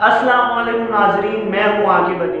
अस्सलाम वालेकुम नाजरीन, मैं हूँ आकिब अली।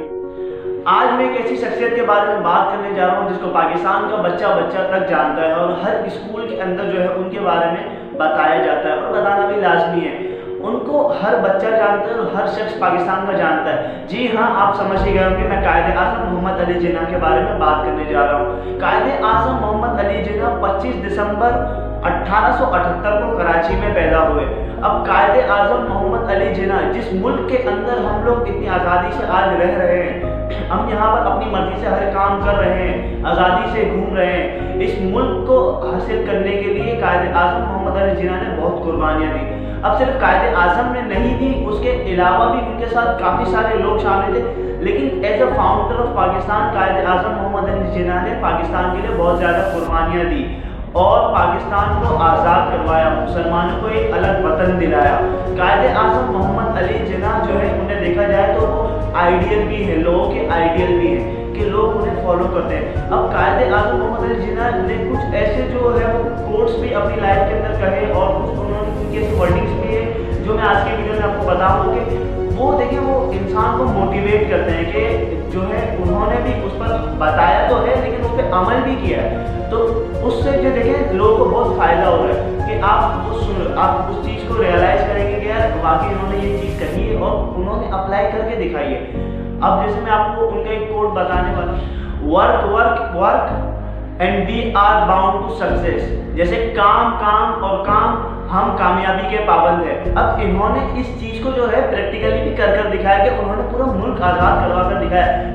आज मैं एक ऐसी शख्सियत के बारे में बात करने जा रहा हूँ जिसको पाकिस्तान का बच्चा बच्चा तक जानता है और हर स्कूल के अंदर जो है उनके बारे में बताया जाता है और बताना भी लाजमी है। उनको हर बच्चा जानता है और हर शख्स पाकिस्तान का जानता है। जी हाँ, आप समझ ही गए होंगे, मैं कायदे आज़म मोहम्मद अली जिन्ना के बारे में बात करने जा रहा हूँ। कायदे आज़म मोहम्मद अली जिन्ना 25 दिसंबर 1878 को कराची में पैदा हुए। अब कायदे आज़म मोहम्मद अली जिन्ना जिस मुल्क के अंदर हम लोग इतनी आज़ादी से आज रह रहे हैं, हम यहाँ पर अपनी मर्जी से हर काम कर रहे हैं, आज़ादी से घूम रहे हैं, इस मुल्क को हासिल करने के लिए कायदे आज़म मोहम्मद अली जिन्ना ने बहुत कुर्बानियाँ दी। अब सिर्फ कायदे आज़म ने नहीं दी, उसके अलावा भी उनके साथ काफ़ी सारे लोग शामिल थे, लेकिन as a founder of Pakistan Quaide Azam Mohammad Ali Jinnah ने पाकिस्तान के लिए बहुत ज़्यादा कुर्बानियाँ दी और पाकिस्तान को आज़ाद करवाया, मुसलमानों को एक अलग वतन दिलाया। कायदे आज़म मोहम्मद अली जिन्ना जो है, उन्हें देखा जाए तो वो आइडियल भी है, लोगों के आइडियल भी है कि लोग उन्हें फॉलो करते हैं। अब कायदे आज़म मोहम्मद अली जिन्ना ने कुछ ऐसे जो है वो कोट्स भी अपनी लाइफ के अंदर कहे और कुछ उन्होंने उनकी ऐसी वर्डिंग्स भी है जो मैं आज के वीडियो में आपको बताऊँ कि वो देखिए वो इंसान को मोटिवेट करते हैं कि जो है उन्होंने भी उस पर बताया तो है लेकिन उस पर अमल भी किया है, तो उससे जो देखें लोगों को बहुत फ़ायदा हो रहा है कि आप उस चीज़ को रियलाइज़ करेंगे कि यार वाकई उन्होंने ये चीज़ कही है और उन्होंने अप्लाई करके दिखाई है। अब जैसे मैं आपको उनका एक कोट बताने वाला हूँ, work work work and we are bound to success. जैसे काम काम और काम, हम कामयाबी के पाबंद है। अब इन्होंने इस चीज़ को जो है प्रैक्टिकली भी कर दिखाया कि उन्होंने पूरा मुल्क आज़ाद करवा कर दिखाया।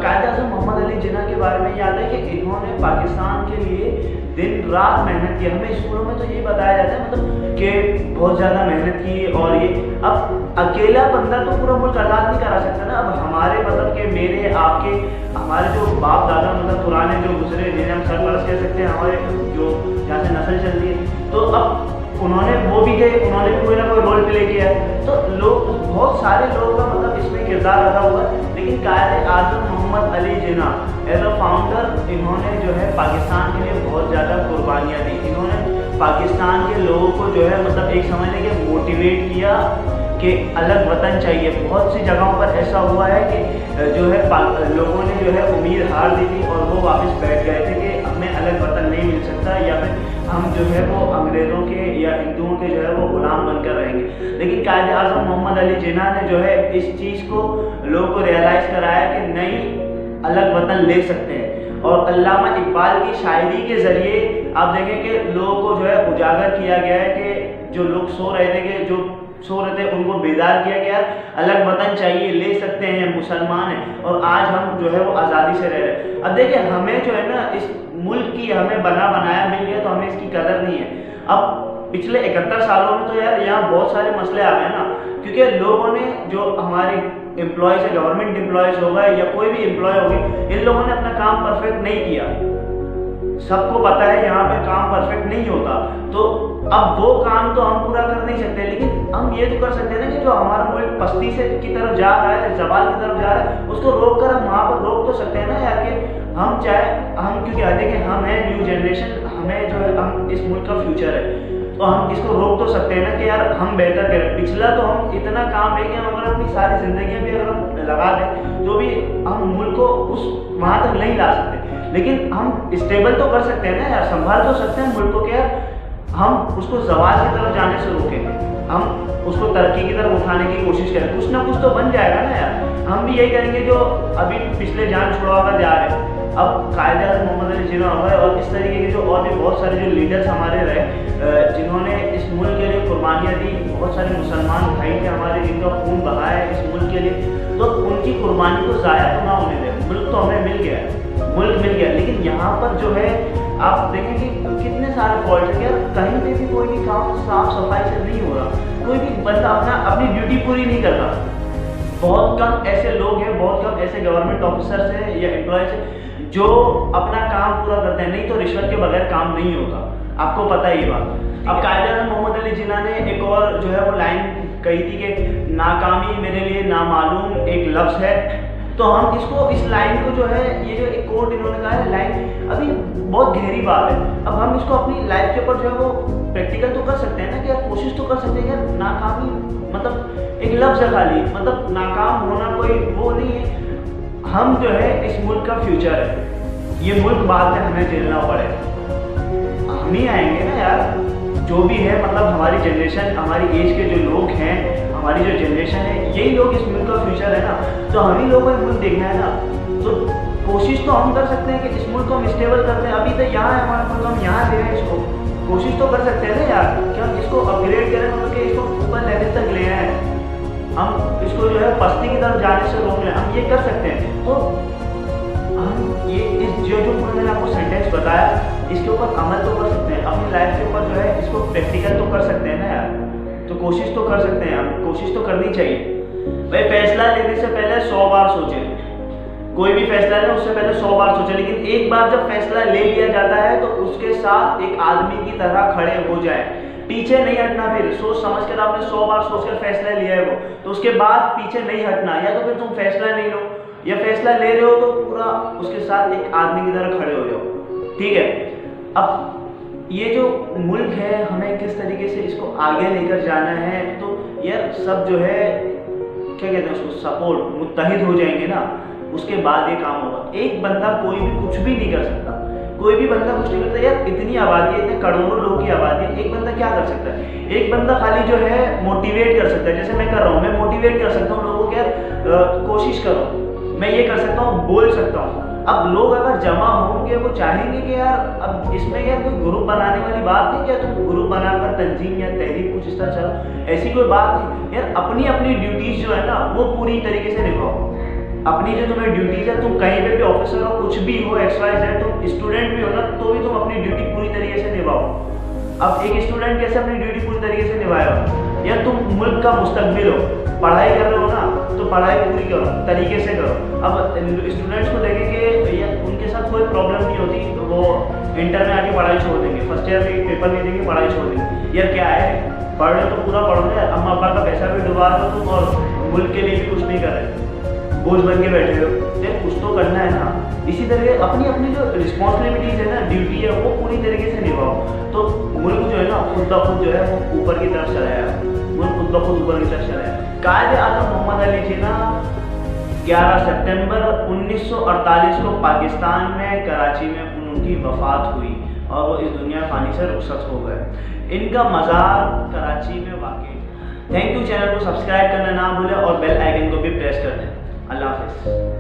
कायदे आज़म मोहम्मद अली जिन्ना के बारे में याद है कि इन्होंने पाकिस्तान के लिए दिन रात मेहनत की। हमें स्कूलों में तो ये बताया जाता है मतलब कि बहुत ज़्यादा मेहनत की और ये, अब अकेला बंदा तो पूरा मुल्क आज़ाद नहीं करा सकता ना। अब हमारे मतलब कि मेरे आपके हमारे जो बाप दादा मतलब पुराने जो गुजरे, जिन्हें हम सरपरस्त कह सकते हैं, हमारे जो जहाँ से नस्ल चलती है, तो अब उन्होंने वो भी गए, उन्होंने भी कोई ना कोई रोल प्ले किया है। तो लोग बहुत सारे लोगों का मतलब इसमें किरदार अदा हुआ है, लेकिन कायदे Azam Mohammad Ali Jinnah as a founder इन्होंने जो है पाकिस्तान के लिए बहुत ज़्यादा कुर्बानियाँ दी। इन्होंने पाकिस्तान के लोगों को जो है मतलब एक समझने के मोटिवेट किया कि अलग वतन चाहिए। बहुत सी जगहों पर ऐसा हुआ है कि जो है लोगों ने जो है उम्मीद हार दी थी और वो वापस बैठ गए थे कि हमें अलग वतन नहीं मिल सकता या फिर हम जो है वो अंग्रेज़ों के या हिंदुओं के जो है वो गुलाम बनकर रहेंगे। लेकिन कायदे आज़म मोहम्मद अली जिन्ना ने जो है इस चीज़ को लोगों को रियलाइज़ कराया कि नहीं, अलग वतन ले सकते हैं। और अल्लामा इकबाल की शायरी के ज़रिए आप देखें कि लोगों को जो है उजागर किया गया है कि जो लोग सो रहे थे उनको बेदार किया गया, अलग वतन चाहिए, ले सकते हैं, मुसलमान हैं और आज हम जो है वो आज़ादी से रह रहे हैं। अब देखिए हमें जो है ना इस मुल्क की हमें बनाया मिल गया तो हमें इसकी कदर नहीं है। अब पिछले 71 सालों में तो यार यहाँ बहुत सारे मसले आ गए ना, क्योंकि लोगों ने जो हमारे एम्प्लॉयज़ है, गवर्नमेंट एम्प्लॉयज़ हो गए या कोई भी एम्प्लॉय हो गए, इन लोगों ने अपना काम परफेक्ट नहीं किया। सबको पता है यहाँ पे काम परफेक्ट नहीं होता, तो अब वो काम तो हम पूरा कर नहीं सकते, लेकिन हम ये तो कर सकते हैं ना कि जो हमारा मुल्क पस्ती से की तरफ जा रहा है, जवाल की तरफ जा रहा है, उसको रोक कर हम वहाँ पर रोक तो सकते हैं ना यार कि हम क्योंकि देखिए हम हैं न्यू जनरेशन, हमें जो है हम इस मुल्क का फ्यूचर है, तो हम इसको रोक तो सकते हैं ना कि यार हम बेहतर करें। पिछला तो हम इतना काम है कि हम अगर अपनी सारी ज़िंदगी भी अगर हम लगा दें तो भी हम मुल्क को उस वहाँ तक नहीं ला सकते, लेकिन हम स्टेबल तो कर सकते हैं ना यार, संभाल तो सकते हैं मुल्क को कि यार हम उसको ज़वाल की तरफ जाने से रोकें, हम उसको तरक्की की तरफ उठाने की कोशिश करें, कुछ ना कुछ तो बन जाएगा ना यार। हम भी यही करेंगे जो अभी पिछले जान छुड़वा कर जा रहे हैं। अब कायदे आज़म मोहम्मद अली जिन्ना हुआ है और इस तरीके के जो और भी बहुत सारे जो लीडर्स हमारे रहे जिन्होंने इस मुल्क के लिए कुर्बानियाँ दी, बहुत सारे मुसलमान भाई थे हमारे जिनका खून बहाया है इस मुल्क के लिए, तो उनकी कुर्बानी को ज़ाया तो ना होने दें। मुल्क तो हमें मिल गया है, मुल्क मिल गया, लेकिन यहाँ पर जो है आप देखें कि कितने सारे फॉल्ट है, यार कहीं पे भी कोई भी काम साफ सफाई से नहीं हो रहा, कोई भी बंदा अपनी ड्यूटी पूरी नहीं करता। बहुत कम ऐसे लोग हैं, बहुत कम ऐसे गवर्नमेंट ऑफिसर्स हैं या एम्प्लॉयज़ हैं जो अपना काम पूरा करते हैं, नहीं तो रिश्वत के बगैर काम नहीं होता, आपको पता है ये बात। अब कायदे आज़म मोहम्मद अली जिन्ना ने एक और जो है वो लाइन कही थी कि नाकामी मेरे लिए नामालूम एक लफ्ज़ है, तो हम इसको, इस लाइन को जो है, ये जो एक कोट इन्होंने कहा है लाइन, अभी बहुत गहरी बात है। अब हम इसको अपनी लाइफ के ऊपर जो है वो प्रैक्टिकल तो कर सकते हैं ना, कि यार कोशिश तो कर सकते हैं यार। नाकामी मतलब एक लफ्ज़ है खाली, मतलब नाकाम होना कोई वो नहीं है। हम जो है इस मुल्क का फ्यूचर है, ये मुल्क बाद में हमें झेलना पड़े, हम ही आएंगे ना यार, जो भी है, मतलब हमारी जनरेशन, हमारी एज के जो लोग हैं, हमारी जो जनरेशन है, यही लोग इस मुल्क का फ्यूचर है ना। तो हम ही लोगों को मुल्क देखना है ना। तो कोशिश तो हम कर सकते हैं कि इस मुल्क को हम स्टेबल करते हैं। अभी तो यहाँ है हमारा मुल्क, हम यहाँ दे रहे हैं इसको, कोशिश तो कर सकते हैं ना यार कि हम इसको अपग्रेड करें, मतलब कि इसको ऊपर लेवल तक ले आए, हम इसको जो है पस्ती की तरफ जाने से रोक लें, हम ये कर सकते हैं। तो हम ये इस जो मैंने आपको सेंटेंस बताया, इसके ऊपर अमल तो कर सकते हैं, अपनी लाइफ के ऊपर जो है इसको प्रैक्टिकल तो कर सकते हैं ना यार। तो कोशिश तो कर सकते हैं, हम कोशिश तो करनी चाहिए भाई। फैसला लेने से पहले 100 बार सोचें, कोई भी फैसला लें उससे पहले 100 बार सोचें, लेकिन एक बार जब फैसला ले लिया जाता है तो उसके साथ एक आदमी की तरह खड़े हो जाए, पीछे नहीं हटना। फिर सोच समझ कर, आपने 100 बार सोचकर फैसला लिया है वो, तो उसके बाद पीछे नहीं हटना। या तो फिर तुम फैसला नहीं लो, या फैसला ले रहे हो तो पूरा उसके साथ एक आदमी की तरह खड़े हो जाओ, ठीक है। अब ये जो मुल्क है, हमें किस तरीके से इसको आगे लेकर जाना है, तो यार सब जो है क्या कहते हैं उसको, सपोर्ट, मुत्तहिद हो जाएंगे ना, उसके बाद ये काम होगा। एक बंदा कोई भी कुछ भी नहीं कर सकता, कोई भी बंदा कुछ नहीं करता यार। इतनी आबादी है, इतने करोड़ों लोगों की आबादी है, एक बंदा क्या कर सकता है? एक बंदा खाली जो है मोटिवेट कर सकता है, जैसे मैं कर रहा हूँ, मैं मोटिवेट कर सकता हूँ लोगों को, यार कोशिश करो, मैं ये कर सकता हूँ, बोल सकता हूँ। अब लोग अगर जमा होंगे, वो चाहेंगे कि यार, अब इसमें यार कोई ग्रुप बनाने वाली बात नहीं, क्या तुम ग्रुप बनाकर तंजीम या तहरीक कुछ इस तरह चलो, ऐसी कोई बात नहीं यार। अपनी अपनी ड्यूटीज जो है ना वो पूरी तरीके से निभाओ। अपनी जो तुम्हें ड्यूटीज है, तुम कहीं पे भी ऑफिसर हो, कुछ भी हो, XYZ, तुम स्टूडेंट भी हो ना, तो भी तुम अपनी ड्यूटी पूरी तरीके से निभाओ। अब एक स्टूडेंट कैसे अपनी ड्यूटी पूरी तरीके से निभाएगा? या तुम मुल्क का मुस्तकबिल हो, पढ़ाई कर रहे हो ना, तो पढ़ाई पूरी करो, तरीके से करो। अब स्टूडेंट्स को लगे कि या उनके साथ कोई प्रॉब्लम नहीं होती, तो वो इंटर में आके पढ़ाई छोड़ देंगे, फर्स्ट ईयर में पेपर नहीं देंगे, पढ़ाई छोड़ देंगे। यार क्या है, पढ़ रहे हो तो पूरा पढ़ो ना, अम्मा अब्बा का पैसा भी डुबा रहे हो तुम, और मुल्क के लिए भी कुछ नहीं कर रहे, बोझ बन के बैठे हो। यार कुछ तो करना है ना। इसी तरह अपनी अपनी जो रिस्पॉन्सिबिलिटीज़ है ना, ड्यूटी है, वो पूरी तरीके से निभाओ, तो मुल्क जो है ना खुद ब खुद जो है वो ऊपर की तरफ चला जाएगा, मुल्क खुद ब खुद ऊपर की तरफ चला जाएगा। कायदे आज़म मोहम्मद अली जिन्ना 11 सितंबर 1948 को पाकिस्तान में कराची में उनकी वफ़ात हुई और वो इस दुनिया फ़ानी से रुखसत हो गए। इनका मज़ार कराची में वाक़ई। Thank you. चैनल को सब्सक्राइब करना ना भूलें और बेल आइकन को भी प्रेस कर दें। अल्लाह हाफ़िज़।